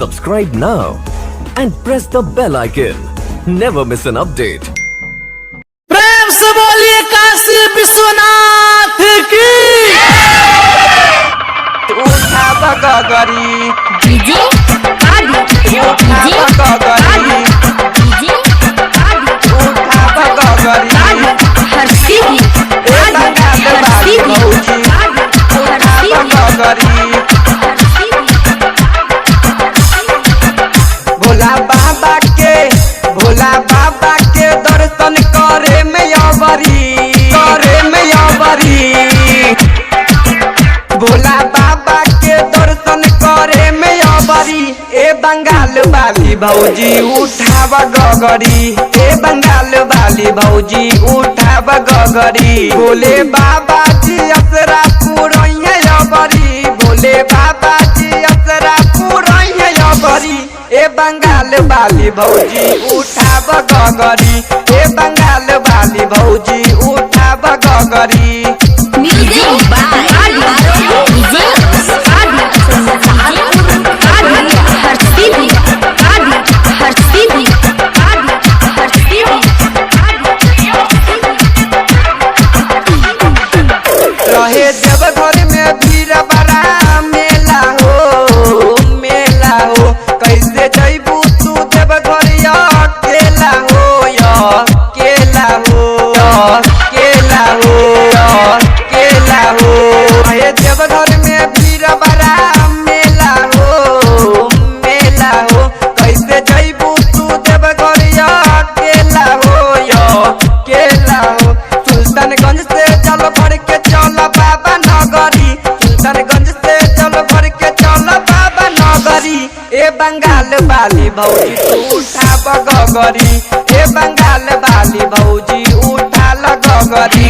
Subscribe now and press the bell icon. Never miss an update. प्रेम से बोलिए काशी विश्वनाथ की। उठा बगरी डीजे उठा बगरी उठा बगरी हर्षी भोला बाबा के दर्शन करे में अबरी भोला बाबा के दर्शन करे में अबरी ए बंगाल वाली भौजी उठाव गगरी ए बंगाल वाली भौजी उठाव गगरी भोले बाबा जी असरा पुरैया अबरी भोले बाबा जी असरा पुरैया अबरी ए बंगाल वाली भौजी उठाव गगरी ए बंगाल वाली भौजी उठाव गगरी म्यूजिक बाय डीजे रहे जब घर में भीड़ बड़ा मेला हो कैसे जैबू तू देव घर केला हो रहे जब घर में भीड़ बड़ा मेला हो कैसे जैबू तू देव घर केला हो सुल्तानगंज से जल भर के चल बाबा नगरी सुल्तानगंज से जल भर के चल बाबा नगरी ए बंगाल वाली भौजी तू उठा गगरी ए बंगाल वाली भौजी उठा गगरी